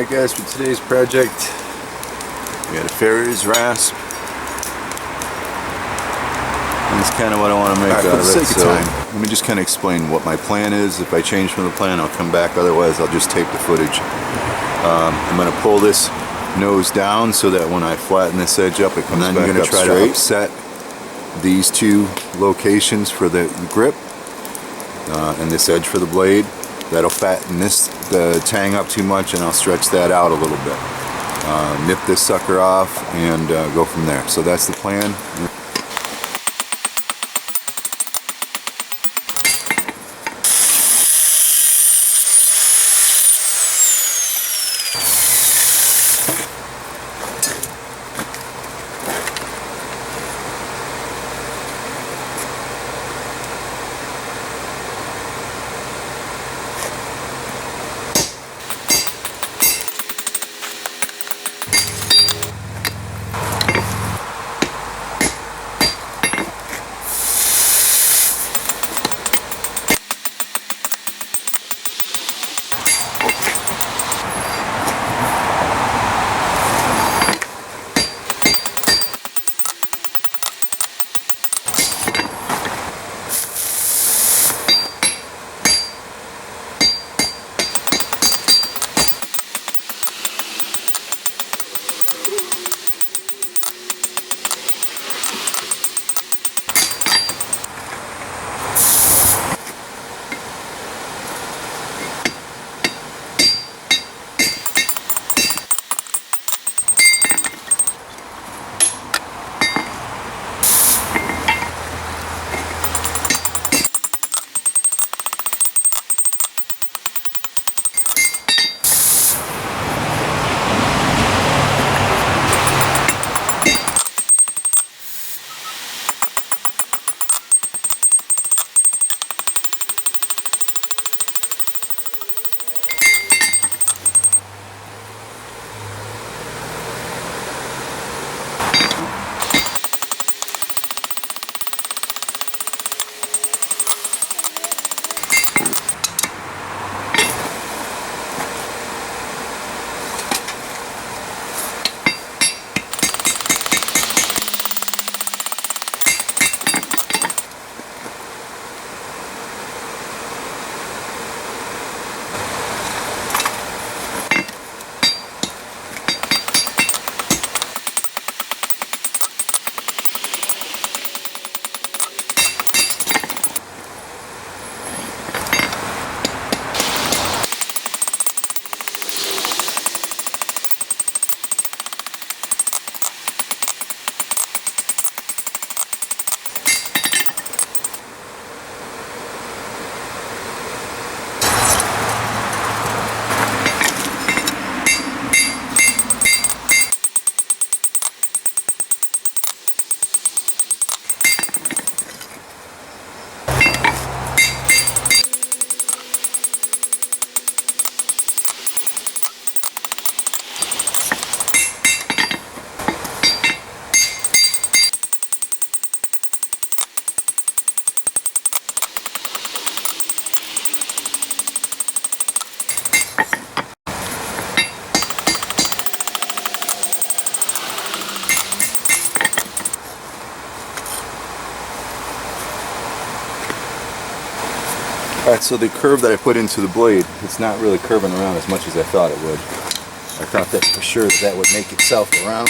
Alright guys, for today's project we got a Farriers Rasp. And that's kind of what I want to make out of it. For the sake of time, let me just kind of explain what my plan is. If I change from the plan, I'll come back. Otherwise, I'll just tape the footage. I'm going to pull this nose down so that when I flatten this edge up, it comes back up straight. And then you're going to try to offset these two locations for the grip and this edge for the blade. That'll fatten the tang up too much, and I'll stretch that out a little bit. Nip this sucker off and go from there. So that's the plan. Alright, so the curve that I put into the blade, it's not really curving around as much as I thought it would. I thought that for sure that would make itself around.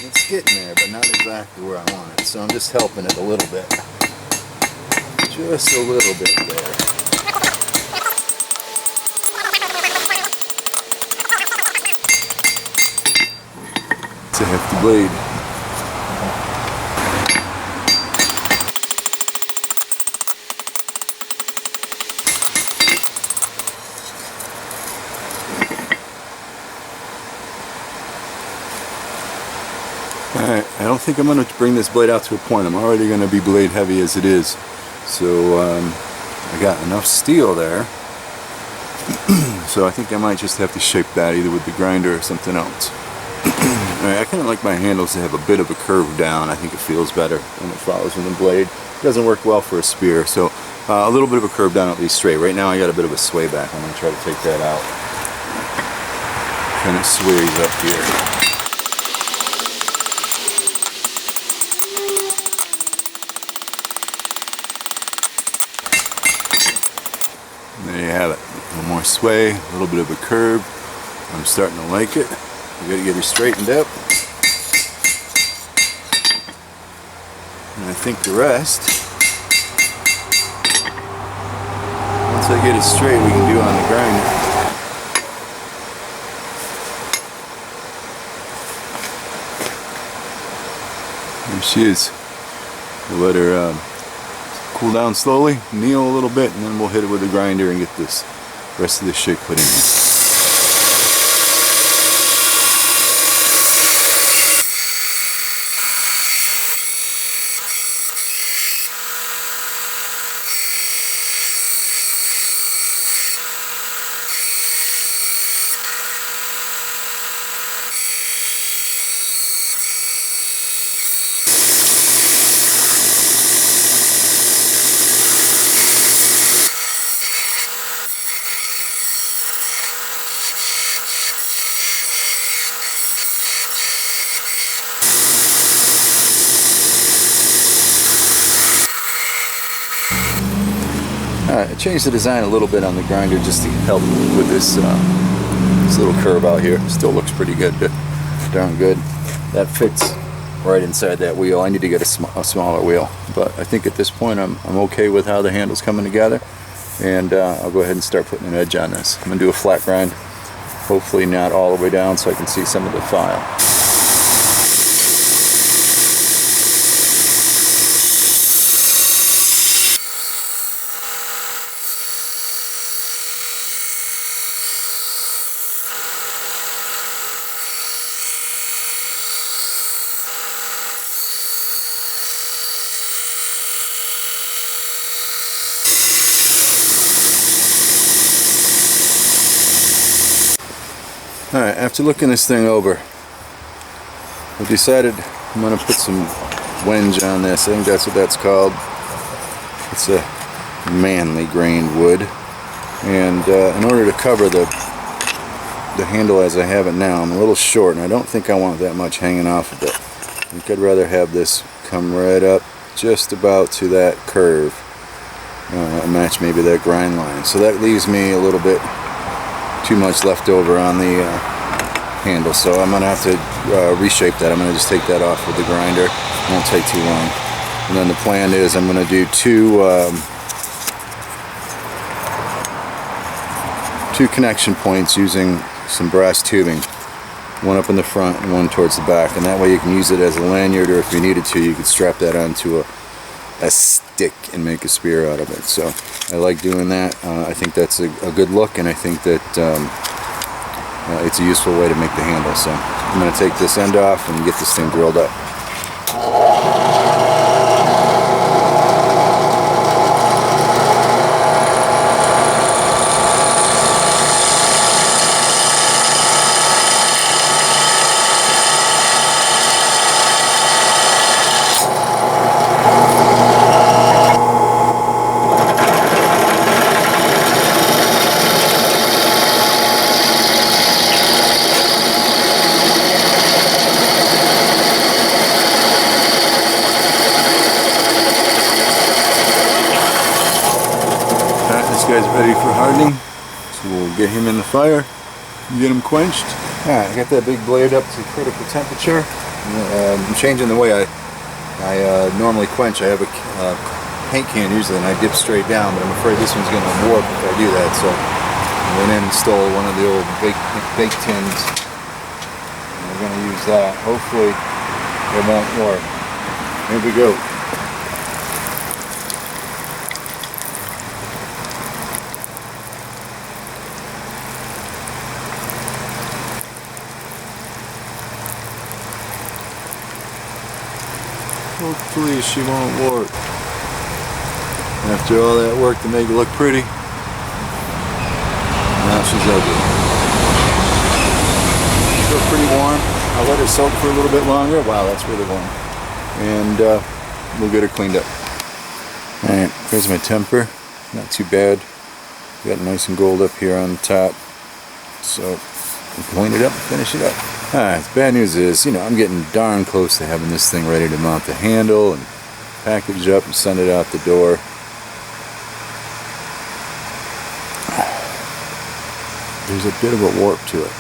It's getting there, but not exactly where I want it. So I'm just helping it a little bit. Just a little bit there. It's a hefty blade. Alright, I don't think I'm going to bring this blade out to a point. I'm already going to be blade heavy as it is. So I got enough steel there. So I think I might just have to shape that either with the grinder or something else. I kind of like my handles to have a bit of a curve down. I think it feels better when it follows in the blade. It doesn't work well for a spear, so A little bit of a curve down, at least straight. Right now I got a bit of a sway back. I'm going to try to take that out. Kind of sways up here. And there you have it. A little more sway, a little bit of a curve. I'm starting to like it. You got to get her straightened up. And I think the rest, once I get it straight, we can do on the grinder. There she is. We'll let her cool down slowly, kneel a little bit, and then we'll hit it with the grinder and get this rest of this shit put in here. Alright, I changed the design a little bit on the grinder just to help with this little curve out here. Still looks pretty good, darn good. That fits right inside that wheel. I need to get a smaller wheel, but I think at this point I'm okay with how the handle's coming together, and I'll go ahead and start putting an edge on this. I'm going to do a flat grind, hopefully not all the way down so I can see some of the file. Alright, after looking this thing over, I decided I'm going to put some wenge on this. I think that's what that's called. It's a manly grained wood. And in order to cover the handle as I have it now, I'm a little short, and I don't think I want that much hanging off of it. I think I'd rather have this come right up just about to that curve, match maybe that grind line. So that leaves me a little bit too much left over on the handle, so I'm going to have to reshape that. I'm going to just take that off with the grinder. It won't take too long. And then the plan is I'm going to do two connection points using some brass tubing, one up in the front and one towards the back, and that way you can use it as a lanyard, or if you needed to, you could strap that onto a stick and make a spear out of it. So I like doing that. I think that's a good look, and I think that it's a useful way to make the handle. So I'm going to take this end off and get this thing drilled up. This guy's ready for hardening, so we'll get him in the fire and get him quenched. Alright, I got that big blade up to critical temperature. I'm changing the way I normally quench. I have a paint can usually, and I dip straight down, but I'm afraid this one's going to warp if I do that, so I went in and stole one of the old bake tins, and we're going to use that. Hopefully it won't warp. Here we go. Hopefully she won't warp. After all that work to make it look pretty, now she's ugly. Still pretty warm. I'll let her soak for a little bit longer. Wow, that's really warm. And we'll get her cleaned up. Alright, here's my temper. not too bad. Got nice and gold up here on the top. So we'll clean it up and finish it up. Alright, the bad news is, you know, I'm getting darn close to having this thing ready to mount the handle and package it up and send it out the door. There's a bit of a warp to it.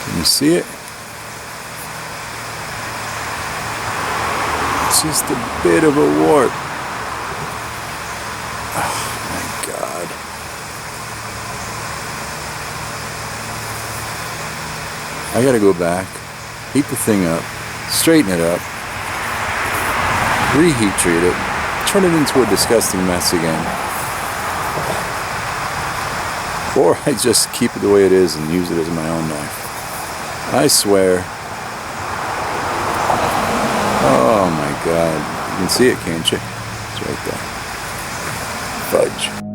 Can you see it? It's just a bit of a warp. Oh my God. I gotta go back, heat the thing up, straighten it up, reheat treat it, turn it into a disgusting mess again. Or I just keep it the way it is and use it as my own knife. I swear. Oh my God. You can see it, can't you? It's right there. Fudge.